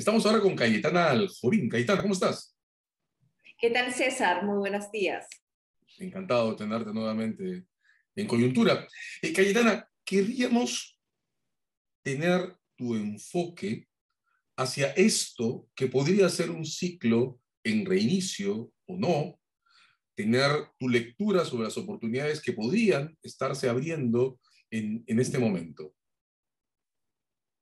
Estamos ahora con Cayetana Aljovín. Cayetana, ¿cómo estás? ¿Qué tal, César? Muy buenos días. Encantado de tenerte nuevamente en coyuntura. Cayetana, querríamos tener tu enfoque hacia esto que podría ser un ciclo en reinicio o no, tener tu lectura sobre las oportunidades que podrían estarse abriendo en este momento.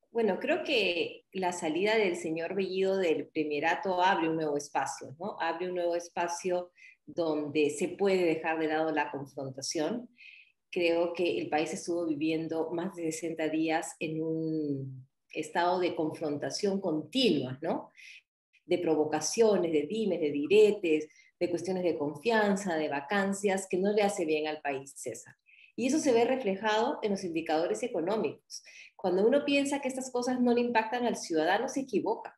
Bueno, creo que la salida del señor Bellido del Primerato abre un nuevo espacio, ¿no? Abre un nuevo espacio donde se puede dejar de lado la confrontación. Creo que el país estuvo viviendo más de 60 días en un estado de confrontación continua, ¿no? De provocaciones, de dimes, de diretes, de cuestiones de confianza, de vacancias, que no le hace bien al país, César. Y eso se ve reflejado en los indicadores económicos. Cuando uno piensa que estas cosas no le impactan al ciudadano, se equivoca.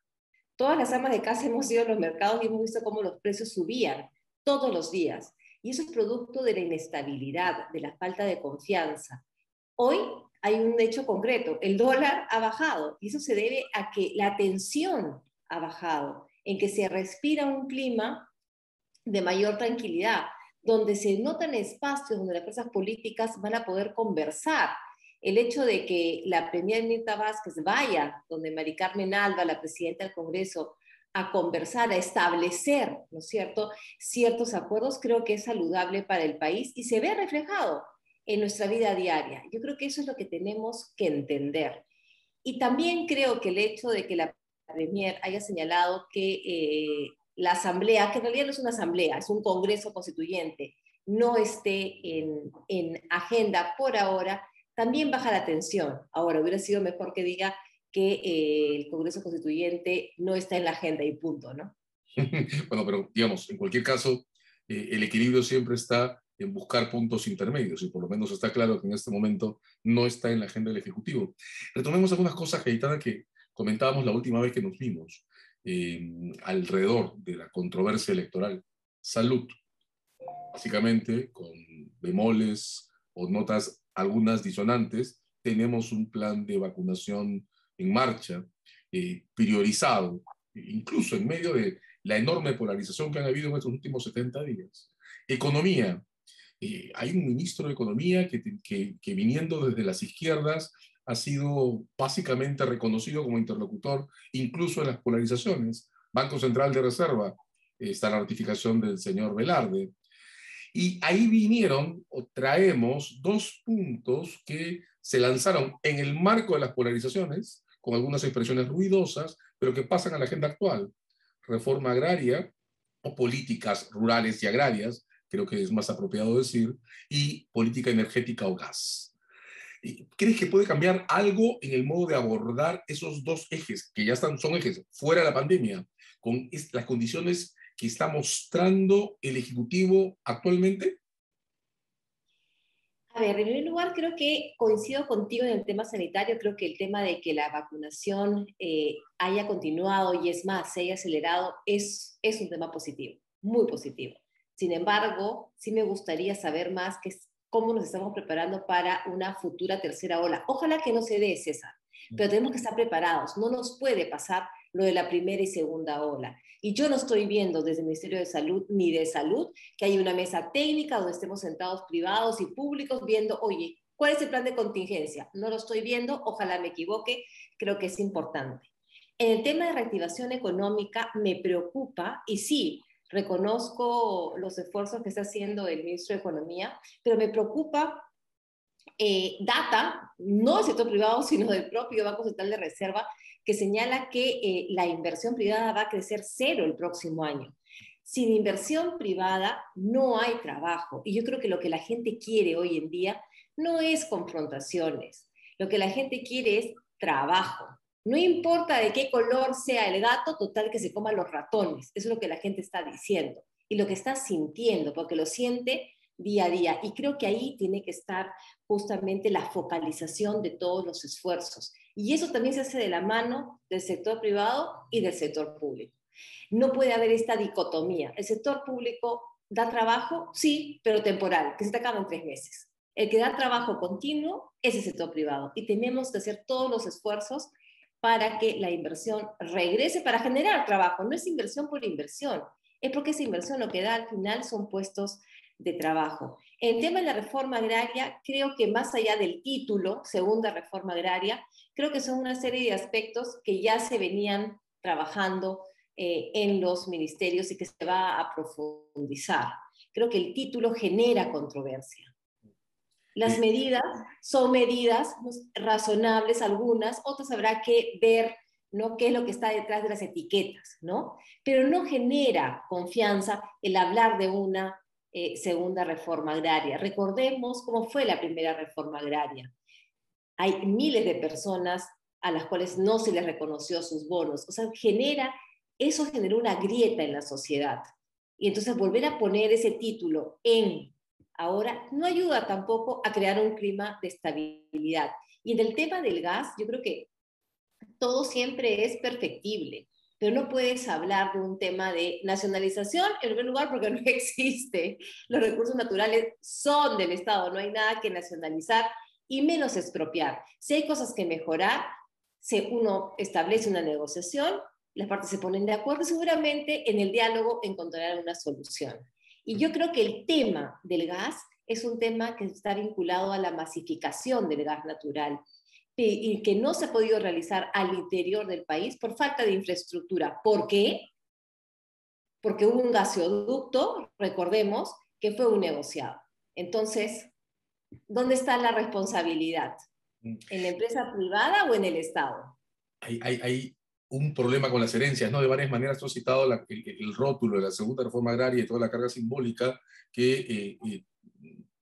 Todas las amas de casa hemos ido a los mercados y hemos visto cómo los precios subían todos los días. Y eso es producto de la inestabilidad, de la falta de confianza. Hoy hay un hecho concreto, el dólar ha bajado y eso se debe a que la tensión ha bajado, en que se respira un clima de mayor tranquilidad, donde se notan espacios donde las fuerzas políticas van a poder conversar. El hecho de que la premier Mirta Vázquez vaya donde Mari Carmen Alba, la presidenta del Congreso, a conversar, a establecer, ¿no es cierto?, ciertos acuerdos, creo que es saludable para el país y se ve reflejado en nuestra vida diaria. Yo creo que eso es lo que tenemos que entender. Y también creo que el hecho de que la Premier haya señalado que la asamblea, que en realidad no es una asamblea, es un congreso constituyente, no esté en agenda por ahora, también baja la tensión. Ahora, hubiera sido mejor que diga que el congreso constituyente no está en la agenda y punto, ¿no? Bueno, pero digamos, en cualquier caso, el equilibrio siempre está en buscar puntos intermedios y por lo menos está claro que en este momento no está en la agenda del Ejecutivo. Retomemos algunas cosas, Cayetana, que comentábamos la última vez que nos vimos alrededor de la controversia electoral. Salud, básicamente, con bemoles o notas algunas disonantes, tenemos un plan de vacunación en marcha, priorizado, incluso en medio de la enorme polarización que han habido en estos últimos 70 días. Economía. Hay un ministro de Economía que viniendo desde las izquierdas ha sido básicamente reconocido como interlocutor, incluso en las polarizaciones. Banco Central de Reserva, está la ratificación del señor Velarde. Y ahí vinieron o traemos dos puntos que se lanzaron en el marco de las polarizaciones, con algunas expresiones ruidosas, pero que pasan a la agenda actual. Reforma agraria o políticas rurales y agrarias, creo que es más apropiado decir, y política energética o gas. ¿Crees que puede cambiar algo en el modo de abordar esos dos ejes, que ya son ejes fuera de la pandemia, con las condiciones que está mostrando el Ejecutivo actualmente? A ver, en primer lugar, creo que coincido contigo en el tema sanitario. Creo que el tema de que la vacunación haya continuado y es más, se haya acelerado, es un tema positivo, muy positivo. Sin embargo, sí me gustaría saber más cómo nos estamos preparando para una futura tercera ola. Ojalá que no se dé, César, pero tenemos que estar preparados. No nos puede pasar lo de la primera y segunda ola. Y yo no estoy viendo desde el Ministerio de Salud ni de Salud que haya una mesa técnica donde estemos sentados privados y públicos viendo, oye, ¿cuál es el plan de contingencia? No lo estoy viendo, ojalá me equivoque, creo que es importante. En el tema de reactivación económica me preocupa y sí, reconozco los esfuerzos que está haciendo el ministro de Economía, pero me preocupa data, no del sector privado, sino del propio Banco Central de Reserva, que señala que la inversión privada va a crecer cero el próximo año. Sin inversión privada no hay trabajo. Y yo creo que lo que la gente quiere hoy en día no es confrontaciones. Lo que la gente quiere es trabajo. No importa de qué color sea el gato, total que se coman los ratones. Eso es lo que la gente está diciendo y lo que está sintiendo, porque lo siente día a día. Y creo que ahí tiene que estar justamente la focalización de todos los esfuerzos. Y eso también se hace de la mano del sector privado y del sector público. No puede haber esta dicotomía. El sector público da trabajo, sí, pero temporal, que se te acaba en 3 meses. El que da trabajo continuo es el sector privado y tenemos que hacer todos los esfuerzos para que la inversión regrese, para generar trabajo. No es inversión por inversión, es porque esa inversión lo que da al final son puestos de trabajo. En el tema de la reforma agraria, creo que más allá del título, segunda reforma agraria, creo que son una serie de aspectos que ya se venían trabajando en los ministerios y que se va a profundizar. Creo que el título genera controversia. Las medidas son medidas razonables algunas, otras habrá que ver, ¿no?, qué es lo que está detrás de las etiquetas, ¿no? Pero no genera confianza el hablar de una segunda reforma agraria. Recordemos cómo fue la primera reforma agraria. Hay miles de personas a las cuales no se les reconoció sus bonos. O sea, eso generó una grieta en la sociedad. Y entonces volver a poner ese título en ahora no ayuda tampoco a crear un clima de estabilidad. Y en el tema del gas, yo creo que todo siempre es perfectible, pero no puedes hablar de un tema de nacionalización en primer lugar porque no existe. Los recursos naturales son del Estado, no hay nada que nacionalizar y menos expropiar. Si hay cosas que mejorar, uno establece una negociación, las partes se ponen de acuerdo y seguramente en el diálogo encontrarán una solución. Y yo creo que el tema del gas es un tema que está vinculado a la masificación del gas natural y que no se ha podido realizar al interior del país por falta de infraestructura. ¿Por qué? Porque hubo un gasoducto, recordemos, que fue un negociado. Entonces, ¿dónde está la responsabilidad? ¿En la empresa privada o en el Estado? Hay un problema con las herencias, ¿no? De varias maneras, tú has citado el rótulo de la segunda reforma agraria y toda la carga simbólica que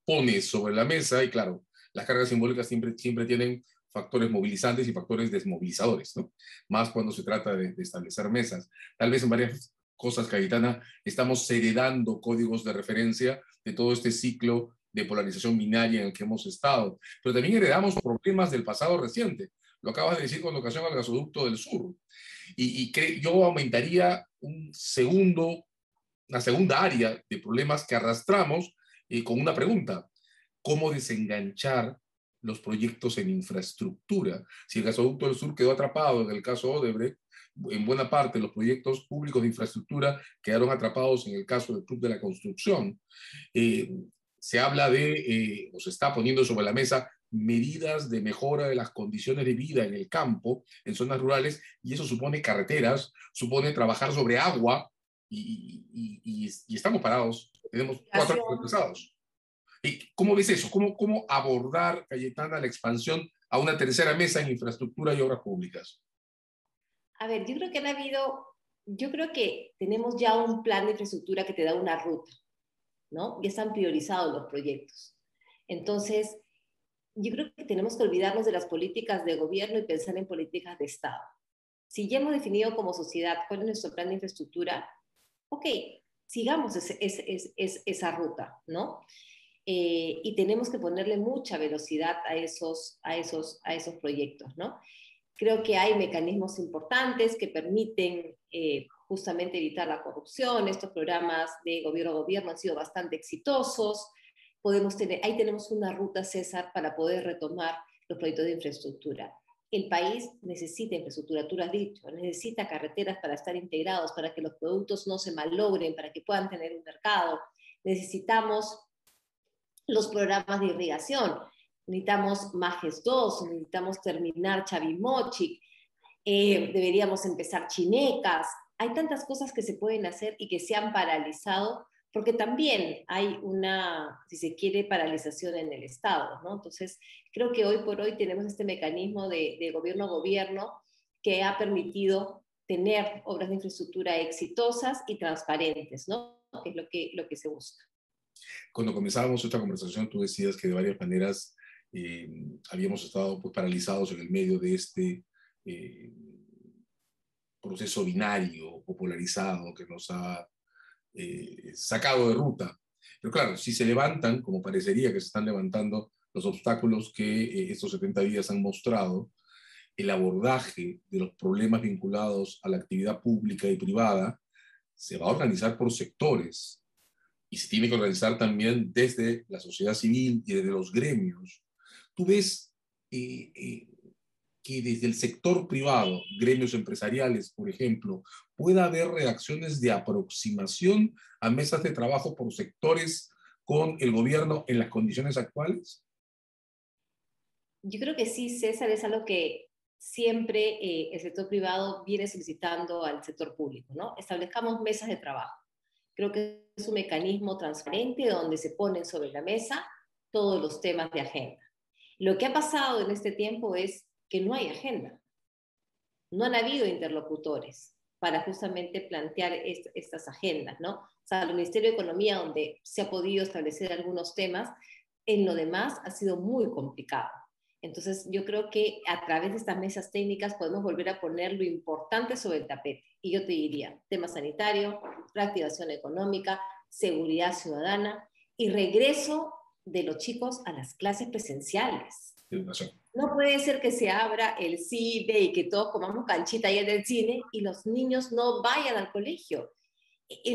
pone sobre la mesa, y claro, las cargas simbólicas siempre tienen factores movilizantes y factores desmovilizadores, ¿no? Más cuando se trata de establecer mesas. Tal vez en varias cosas, Cayetana, estamos heredando códigos de referencia de todo este ciclo de polarización binaria en el que hemos estado, pero también heredamos problemas del pasado reciente. Lo acabas de decir con ocasión al gasoducto del sur. Yo aumentaría una segunda área de problemas que arrastramos con una pregunta: ¿cómo desenganchar los proyectos en infraestructura? Si el gasoducto del sur quedó atrapado en el caso Odebrecht, en buena parte los proyectos públicos de infraestructura quedaron atrapados en el caso del Club de la Construcción. Eh, Se habla o se está poniendo sobre la mesa medidas de mejora de las condiciones de vida en el campo, en zonas rurales, y eso supone carreteras, supone trabajar sobre agua, y estamos parados, tenemos 4 años retrasados. ¿Cómo ves eso? ¿Cómo abordar, Cayetana, la expansión a una tercera mesa en infraestructura y obras públicas? A ver, yo creo que tenemos ya un plan de infraestructura que te da una ruta, ¿no? Ya están priorizados los proyectos. Entonces, yo creo que tenemos que olvidarnos de las políticas de gobierno y pensar en políticas de Estado. Si ya hemos definido como sociedad cuál es nuestro plan de infraestructura, ok, sigamos esa ruta, ¿no? Y tenemos que ponerle mucha velocidad a esos proyectos, ¿no? Creo que hay mecanismos importantes que permiten justamente evitar la corrupción. Estos programas de gobierno a gobierno han sido bastante exitosos. Ahí tenemos una ruta, César, para poder retomar los proyectos de infraestructura. El país necesita infraestructura, tú lo has dicho, necesita carreteras para estar integrados, para que los productos no se malogren, para que puedan tener un mercado. Necesitamos los programas de irrigación, necesitamos Majes 2, necesitamos terminar Chavimochic, deberíamos empezar Chinecas. Hay tantas cosas que se pueden hacer y que se han paralizado, porque también hay una, si se quiere, paralización en el Estado, ¿no? Entonces, creo que hoy por hoy tenemos este mecanismo de gobierno a gobierno que ha permitido tener obras de infraestructura exitosas y transparentes, ¿no? Que es lo que se busca. Cuando comenzábamos esta conversación, tú decías que de varias maneras habíamos estado, pues, paralizados en el medio de este eh, proceso binario, popularizado, que nos ha sacado de ruta. Pero claro, si se levantan, como parecería que se están levantando, los obstáculos que estos 70 días han mostrado, el abordaje de los problemas vinculados a la actividad pública y privada se va a organizar por sectores, y se tiene que organizar también desde la sociedad civil y desde los gremios. ¿Tú ves eh, eh, que desde el sector privado, gremios empresariales, por ejemplo, pueda haber reacciones de aproximación a mesas de trabajo por sectores con el gobierno en las condiciones actuales? Yo creo que sí, César, es algo que siempre el sector privado viene solicitando al sector público, ¿no? Establezcamos mesas de trabajo. Creo que es un mecanismo transparente donde se ponen sobre la mesa todos los temas de agenda. Lo que ha pasado en este tiempo es que no hay agenda. No han habido interlocutores para justamente plantear estas agendas, ¿no? O sea, el Ministerio de Economía, donde se ha podido establecer algunos temas, en lo demás ha sido muy complicado. Entonces, yo creo que a través de estas mesas técnicas podemos volver a poner lo importante sobre el tapete. Y yo te diría, tema sanitario, reactivación económica, seguridad ciudadana y regreso de los chicos a las clases presenciales. No puede ser que se abra el cine y que todos comamos canchita ahí en el cine y los niños no vayan al colegio.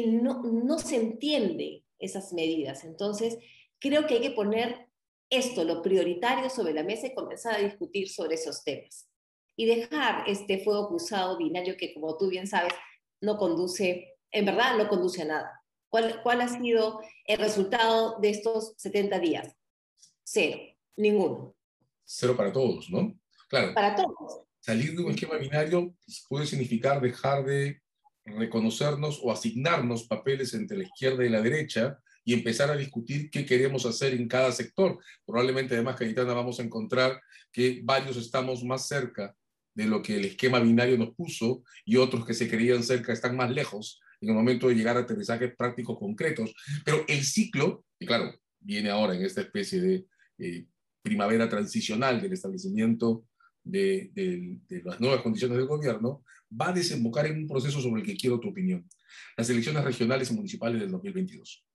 No se entiende esas medidas. Entonces, creo que hay que poner esto, lo prioritario, sobre la mesa y comenzar a discutir sobre esos temas. Y dejar este fuego cruzado binario que, como tú bien sabes, no conduce, en verdad, no conduce a nada. ¿Cuál ha sido el resultado de estos 70 días? Cero, ninguno. Cero para todos, ¿no? Claro, Para todos. salir de un esquema binario puede significar dejar de reconocernos o asignarnos papeles entre la izquierda y la derecha y empezar a discutir qué queremos hacer en cada sector. Probablemente, además, Cayetana, vamos a encontrar que varios estamos más cerca de lo que el esquema binario nos puso y otros que se creían cerca están más lejos en el momento de llegar a aterrizajes prácticos concretos. Pero el ciclo, y claro, viene ahora en esta especie de primavera transicional del establecimiento de las nuevas condiciones del gobierno, va a desembocar en un proceso sobre el que quiero tu opinión. Las elecciones regionales y municipales del 2022.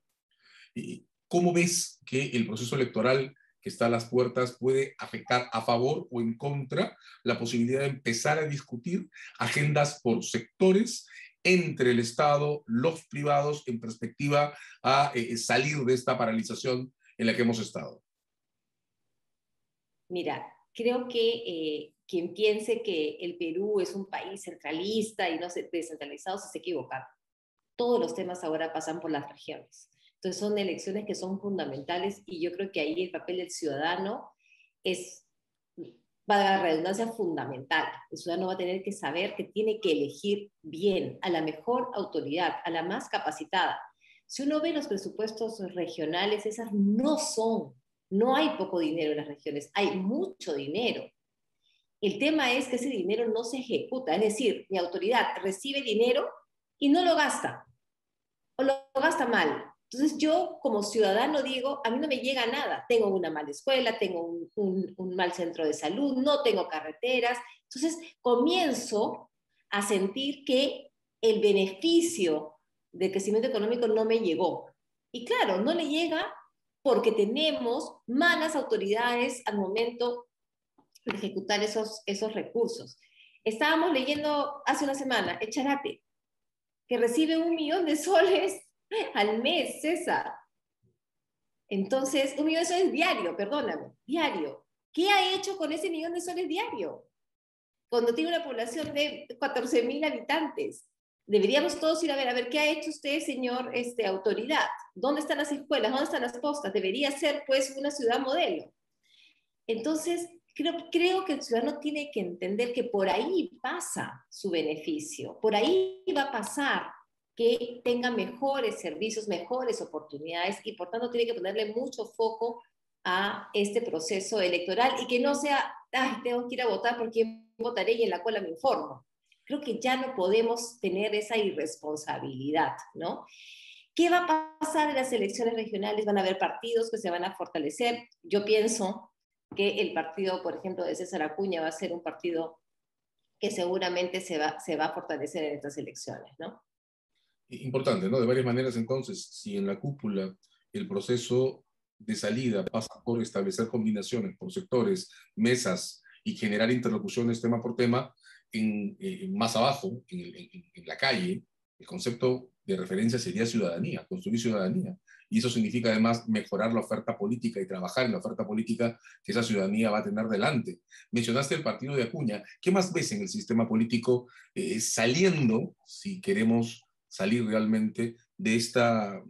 ¿Cómo ves que el proceso electoral que está a las puertas puede afectar a favor o en contra la posibilidad de empezar a discutir agendas por sectores entre el Estado, los privados, en perspectiva a salir de esta paralización en la que hemos estado? Mira, creo que quien piense que el Perú es un país centralista y no descentralizado se equivoca. Todos los temas ahora pasan por las regiones. Entonces son elecciones que son fundamentales y yo creo que ahí el papel del ciudadano es, va a dar redundancia, fundamental. El ciudadano va a tener que saber que tiene que elegir bien a la mejor autoridad, a la más capacitada. Si uno ve los presupuestos regionales, esas no hay poco dinero en las regiones, hay mucho dinero. El tema es que ese dinero no se ejecuta, es decir, mi autoridad recibe dinero y no lo gasta, o lo gasta mal. Entonces yo como ciudadano digo, a mí no me llega nada, tengo una mala escuela, tengo un mal centro de salud, no tengo carreteras, entonces comienzo a sentir que el beneficio del crecimiento económico no me llegó. Y claro, no le llega porque tenemos malas autoridades al momento de ejecutar esos recursos. Estábamos leyendo hace una semana, Echarate, que recibe 1 millón de soles al mes, César. Entonces, 1 millón de soles diario, perdóname, diario. ¿Qué ha hecho con ese 1 millón de soles diario? Cuando tiene una población de 14.000 habitantes. Deberíamos todos ir a ver, ¿qué ha hecho usted, señor autoridad? ¿Dónde están las escuelas? ¿Dónde están las postas? Debería ser, pues, una ciudad modelo. Entonces, creo que el ciudadano tiene que entender que por ahí pasa su beneficio, por ahí va a pasar que tenga mejores servicios, mejores oportunidades y por tanto tiene que ponerle mucho foco a este proceso electoral y que no sea, ay, tengo que ir a votar por quién votaré y en la cola me informo. Creo que ya no podemos tener esa irresponsabilidad, ¿no? ¿Qué va a pasar en las elecciones regionales? Van a haber partidos que se van a fortalecer. Yo pienso que el partido, por ejemplo, de César Acuña va a ser un partido que seguramente se va a fortalecer en estas elecciones, ¿no? Importante, ¿no? De varias maneras, entonces, si en la cúpula el proceso de salida pasa por establecer combinaciones por sectores, mesas y generar interlocuciones tema por tema, más abajo, en la calle, el concepto de referencia sería ciudadanía, construir ciudadanía. Y eso significa además mejorar la oferta política y trabajar en la oferta política que esa ciudadanía va a tener delante. Mencionaste el partido de Acuña. ¿Qué más ves en el sistema político saliendo, si queremos salir realmente de esta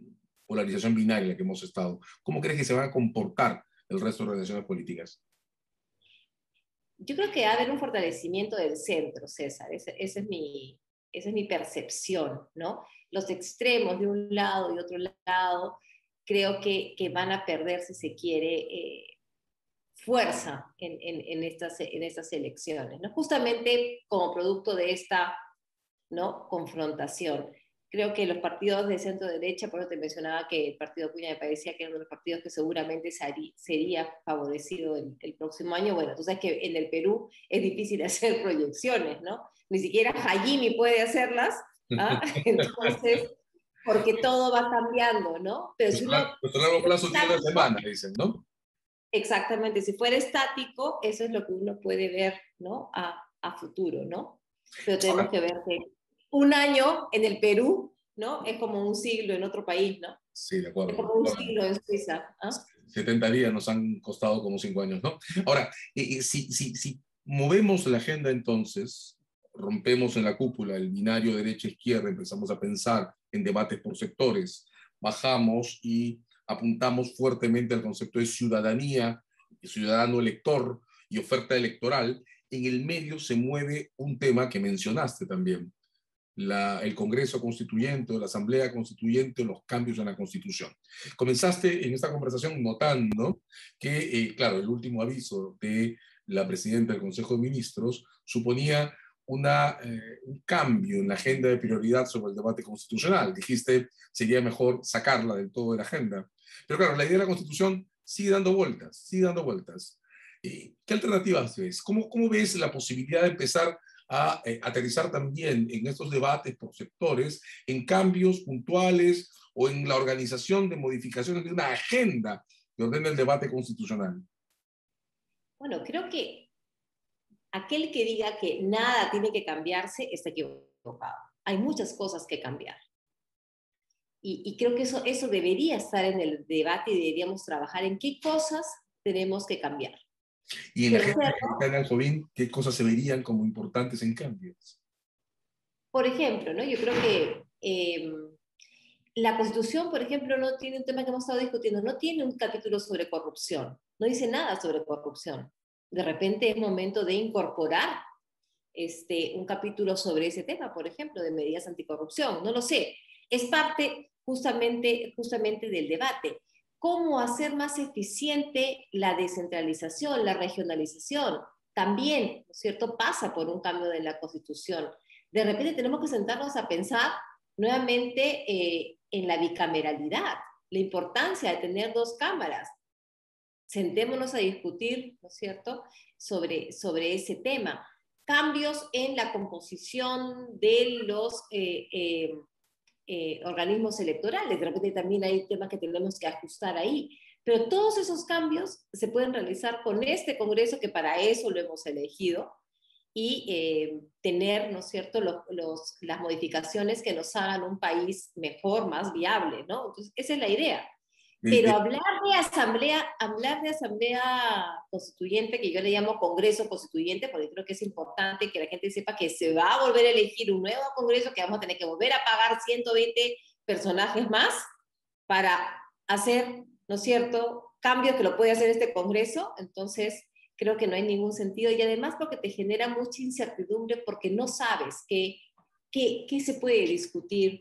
polarización binaria en la que hemos estado? ¿Cómo crees que se van a comportar el resto de organizaciones políticas? Yo creo que va a haber un fortalecimiento del centro, César. Esa es mi percepción, ¿no? Los extremos de un lado y otro lado creo que van a perder, si se quiere, fuerza en estas elecciones, ¿no? Justamente como producto de esta, ¿no?, confrontación. Creo que los partidos de centro derecha, por eso te mencionaba que el partido Acuña me parecía que era uno de los partidos que seguramente sería favorecido el próximo año. Bueno, tú sabes que en el Perú es difícil hacer proyecciones, ¿no? Ni siquiera Fajimi puede hacerlas, ¿ah? Entonces, porque todo va cambiando, ¿no? Pero si uno... Nuestro largo plazo tiene una semana, dicen, ¿no? Exactamente, si fuera estático, eso es lo que uno puede ver, ¿no?, a futuro, ¿no? Pero tenemos que ver que un año en el Perú, ¿no?, es como un siglo en otro país, ¿no? Sí, de acuerdo. Es como un siglo en Suiza, ¿ah? 70 días nos han costado como 5 años, ¿no? Ahora, si movemos la agenda entonces, rompemos en la cúpula el binario derecha-izquierda, empezamos a pensar en debates por sectores, bajamos y apuntamos fuertemente al concepto de ciudadanía, ciudadano elector y oferta electoral, en el medio se mueve un tema que mencionaste también, el Congreso Constituyente o la Asamblea Constituyente o los cambios en la Constitución. Comenzaste en esta conversación notando que, claro, el último aviso de la presidenta del Consejo de Ministros suponía un cambio en la agenda de prioridad sobre el debate constitucional. Dijiste, sería mejor sacarla del todo de la agenda. Pero claro, la idea de la Constitución sigue dando vueltas, sigue dando vueltas. ¿Qué alternativas ves? ¿Cómo ves la posibilidad de empezar a aterrizar también en estos debates por sectores, en cambios puntuales o en la organización de modificaciones de una agenda que ordene el debate constitucional? Bueno, creo que aquel que diga que nada tiene que cambiarse está equivocado. Hay muchas cosas que cambiar. Y creo que eso debería estar en el debate y deberíamos trabajar en qué cosas tenemos que cambiar. Y en la agenda republicana, Jovín, ¿qué cosas se verían como importantes en cambios? Por ejemplo, ¿no?, yo creo que la Constitución, por ejemplo, no tiene un tema que hemos estado discutiendo, no tiene un capítulo sobre corrupción, no dice nada sobre corrupción. De repente es momento de incorporar un capítulo sobre ese tema, por ejemplo, de medidas anticorrupción, no lo sé. Es parte justamente del debate. ¿Cómo hacer más eficiente la descentralización, la regionalización? También, ¿no es cierto?, pasa por un cambio de la Constitución. De repente tenemos que sentarnos a pensar nuevamente en la bicameralidad, la importancia de tener dos cámaras. Sentémonos a discutir, ¿no es cierto?, sobre ese tema. Cambios en la composición de los organismos electorales. De repente también hay temas que tenemos que ajustar ahí. Pero todos esos cambios se pueden realizar con este Congreso, que para eso lo hemos elegido, y tener, ¿no es cierto?, las modificaciones que nos hagan un país mejor, más viable, ¿no? Entonces, esa es la idea. Pero hablar de asamblea constituyente, que yo le llamo Congreso Constituyente, porque creo que es importante que la gente sepa que se va a volver a elegir un nuevo Congreso, que vamos a tener que volver a pagar 120 personajes más para hacer, ¿no es cierto?, cambios que lo puede hacer este Congreso. Entonces, creo que no hay ningún sentido, y además porque te genera mucha incertidumbre, porque no sabes qué se puede discutir,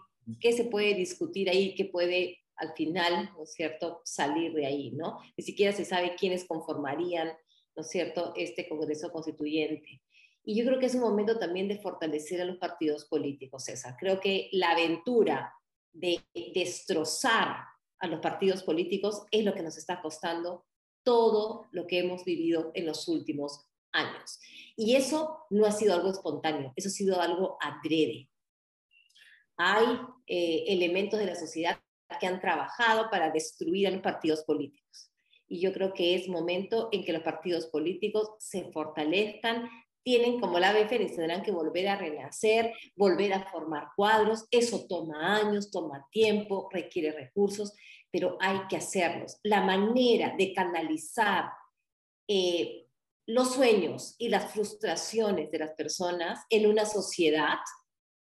ahí, qué puede al final, ¿no es cierto?, salir de ahí, ¿no? Ni siquiera se sabe quiénes conformarían, ¿no es cierto?, este Congreso Constituyente. Y yo creo que es un momento también de fortalecer a los partidos políticos, César. Creo que la aventura de destrozar a los partidos políticos es lo que nos está costando todo lo que hemos vivido en los últimos años. Y eso no ha sido algo espontáneo, eso ha sido algo adrede. Hay elementos de la sociedad que han trabajado para destruir a los partidos políticos. Y yo creo que es momento en que los partidos políticos se fortalezcan, tienen, como la ave fénix, tendrán que volver a renacer, volver a formar cuadros. Eso toma años, toma tiempo, requiere recursos, pero hay que hacerlos. La manera de canalizar los sueños y las frustraciones de las personas en una sociedad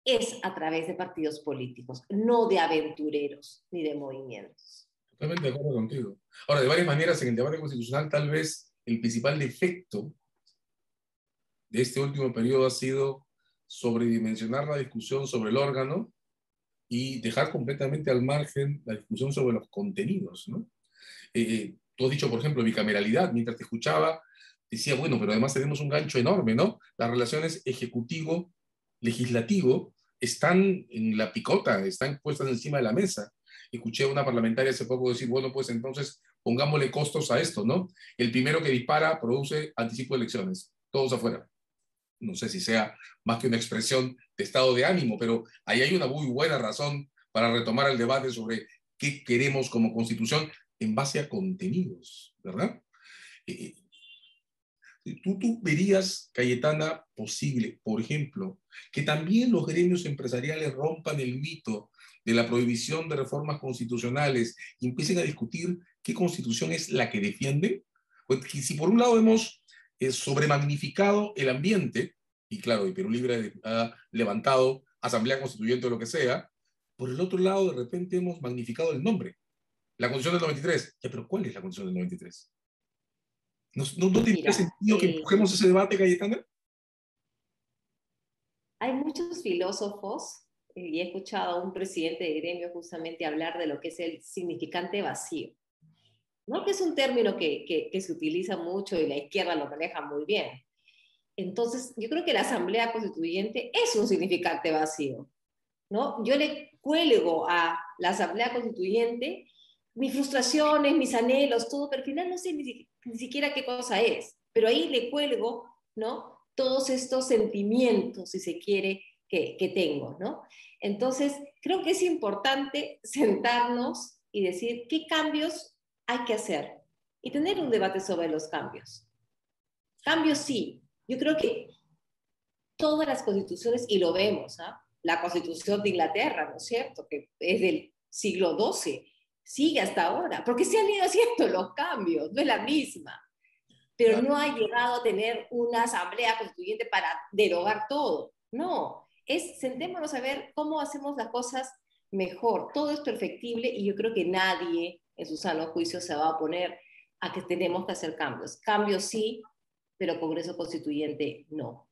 es a través de partidos políticos, no de aventureros ni de movimientos. Totalmente de acuerdo contigo. Ahora, de varias maneras, en el debate constitucional, tal vez el principal defecto de este último periodo ha sido sobredimensionar la discusión sobre el órgano y dejar completamente al margen la discusión sobre los contenidos, ¿no? Tú has dicho, por ejemplo, bicameralidad. Mientras te escuchaba, decía, bueno, pero además tenemos un gancho enorme, ¿no? Las relaciones ejecutivo-legislativo están en la picota, están puestas encima de la mesa. Escuché a una parlamentaria hace poco decir, bueno, pues entonces pongámosle costos a esto, ¿no? El primero que dispara produce anticipo de elecciones, todos afuera. No sé si sea más que una expresión de estado de ánimo, pero ahí hay una muy buena razón para retomar el debate sobre qué queremos como constitución en base a contenidos, ¿verdad? Eh, tú verías, Cayetana, posible, por ejemplo, que también los gremios empresariales rompan el mito de la prohibición de reformas constitucionales y empiecen a discutir qué constitución es la que defienden? Pues, si por un lado hemos sobremagnificado el ambiente, y claro, y Perú Libre ha levantado Asamblea Constituyente o lo que sea, por el otro lado, de repente hemos magnificado el nombre. La Constitución del 93. Ya, pero ¿cuál es la Constitución del 93? ¿No tendría Mira, sentido que empujemos ese debate, Cayetana? hay muchos filósofos y he escuchado a un presidente de gremio justamente hablar de lo que es el significante vacío, ¿no? Que es un término que se utiliza mucho y la izquierda lo maneja muy bien. Entonces, yo creo que la Asamblea Constituyente es un significante vacío, ¿no? Yo le cuelgo a la Asamblea Constituyente mis frustraciones, mis anhelos, todo, pero al final no sé ni siquiera qué cosa es, pero ahí le cuelgo, ¿no? Todos estos sentimientos, si se quiere, que tengo, ¿no? Entonces, creo que es importante sentarnos y decir qué cambios hay que hacer y tener un debate sobre los cambios. Cambios sí, yo creo que todas las constituciones, y lo vemos, ¿ah? La constitución de Inglaterra, ¿no es cierto?, que es del siglo XII, sigue hasta ahora, porque se han ido haciendo los cambios, no es la misma, pero Claro. no ha llegado a tener una asamblea constituyente para derogar todo, no, es sentémonos a ver cómo hacemos las cosas mejor, todo es perfectible y yo creo que nadie en su sano juicio se va a oponer a que tenemos que hacer cambios, cambios sí, pero Congreso Constituyente no.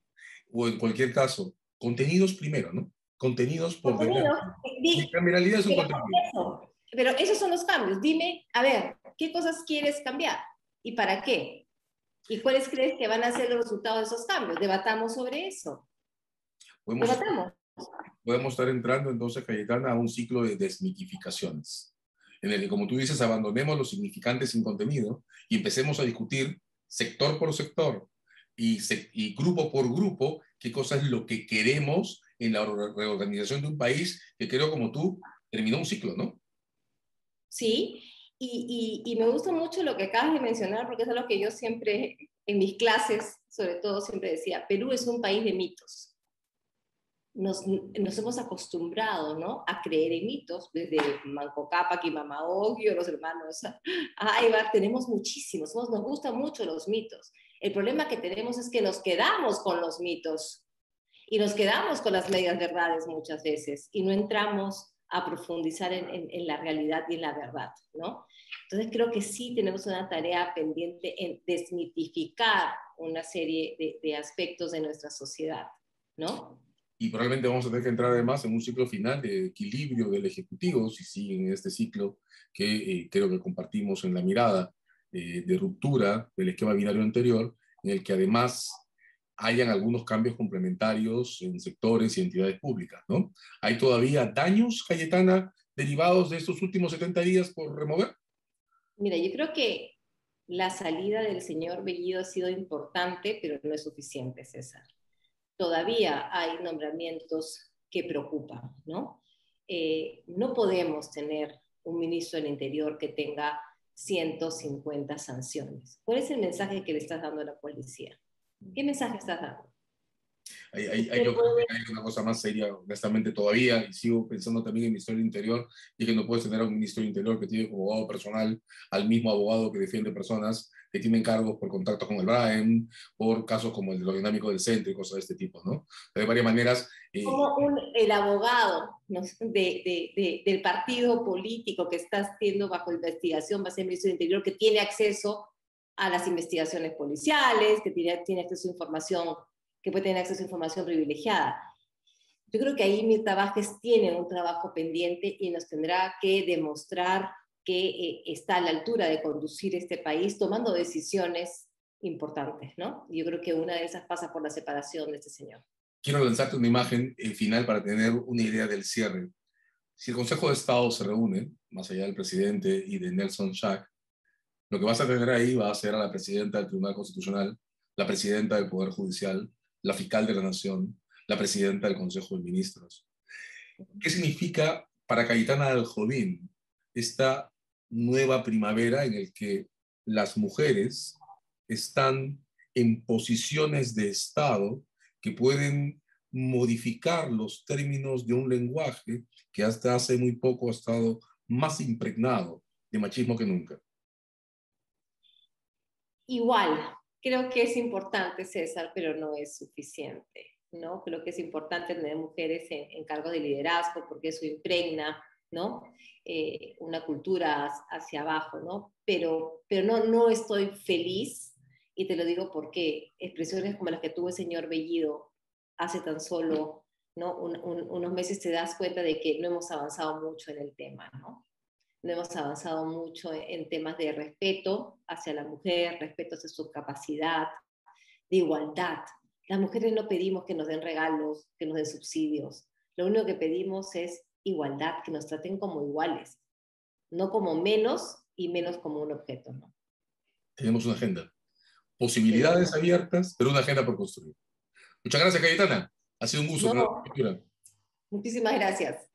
O en cualquier caso, contenidos primero, ¿no? Contenidos por Contenido, delante. Bicameralidad es un pero, contenido. pero esos son los cambios. Dime, a ver, ¿qué cosas quieres cambiar? ¿Y para qué? ¿Y cuáles crees que van a ser los resultados de esos cambios? Debatamos sobre eso. Podemos, Debatamos. podemos estar entrando entonces, Cayetana, a un ciclo de desmitificaciones, en el que, como tú dices, abandonemos los significantes sin contenido y empecemos a discutir sector por sector y grupo por grupo qué cosa es lo que queremos en la reorganización de un país que creo, como tú, terminó un ciclo, ¿no? Sí, y me gusta mucho lo que acabas de mencionar, porque es algo que yo siempre, en mis clases, sobre todo, siempre decía, Perú es un país de mitos. Nos hemos acostumbrado, ¿no?, a creer en mitos, desde Manco Cápac y Mama Ocllo, los hermanos Aybar, tenemos muchísimos, nos gustan mucho los mitos. El problema que tenemos es que nos quedamos con los mitos y nos quedamos con las medias verdades muchas veces y no entramos a profundizar en la realidad y en la verdad, ¿no? Entonces creo que sí tenemos una tarea pendiente en desmitificar una serie de aspectos de nuestra sociedad, ¿no? Y probablemente vamos a tener que entrar además en un ciclo final de equilibrio del Ejecutivo, si siguen en este ciclo que creo que compartimos en la mirada de ruptura del esquema binario anterior, en el que además hayan algunos cambios complementarios en sectores y entidades públicas, ¿no? ¿Hay todavía daños, Cayetana, derivados de estos últimos 70 días por remover? Mira, yo creo que la salida del señor Bellido ha sido importante, pero no es suficiente, César. Todavía hay nombramientos que preocupan, ¿no? No podemos tener un ministro del Interior que tenga 150 sanciones. ¿Cuál es el mensaje que le estás dando a la policía? ¿Qué mensaje estás dando? Yo creo que hay una cosa más seria, honestamente, todavía, y sigo pensando también en mi historia interior, y que no puedes tener a un ministro del Interior que tiene como abogado personal al mismo abogado que defiende personas que tienen cargos por contacto con el BRAEM, por casos como el de lo dinámico del centro y cosas de este tipo, ¿no? De varias maneras. Como el abogado, ¿no?, del partido político que está siendo bajo investigación va a ser el ministro del Interior, que tiene acceso a las investigaciones policiales, que tiene acceso a información, que puede tener acceso a información privilegiada. Yo creo que ahí Mirta Vázquez tiene un trabajo pendiente y nos tendrá que demostrar que está a la altura de conducir este país tomando decisiones importantes, ¿no? Yo creo que una de esas pasa por la separación de este señor. Quiero lanzarte una imagen final para tener una idea del cierre. Si el Consejo de Estado se reúne, más allá del presidente y de Nelson Schack, lo que vas a tener ahí va a ser a la presidenta del Tribunal Constitucional, la presidenta del Poder Judicial, la fiscal de la Nación, la presidenta del Consejo de Ministros. ¿Qué significa para Cayetana del Jobim esta nueva primavera en el que las mujeres están en posiciones de Estado que pueden modificar los términos de un lenguaje que hasta hace muy poco ha estado más impregnado de machismo que nunca? Igual, creo que es importante, César, pero no es suficiente, ¿no? Creo que es importante tener mujeres en cargos de liderazgo porque eso impregna, ¿no? Una cultura hacia abajo, ¿no? Pero no estoy feliz, y te lo digo porque expresiones como las que tuvo el señor Bellido hace tan solo, ¿no?, unos meses, te das cuenta de que no hemos avanzado mucho en el tema, ¿no? No hemos avanzado mucho en temas de respeto hacia la mujer, respeto hacia su capacidad, de igualdad. Las mujeres no pedimos que nos den regalos, que nos den subsidios. Lo único que pedimos es igualdad, que nos traten como iguales, no como menos y menos como un objeto, ¿no? Tenemos una agenda. Posibilidades abiertas, pero una agenda por construir. Muchas gracias, Cayetana. Ha sido un gusto. No, muchísimas gracias.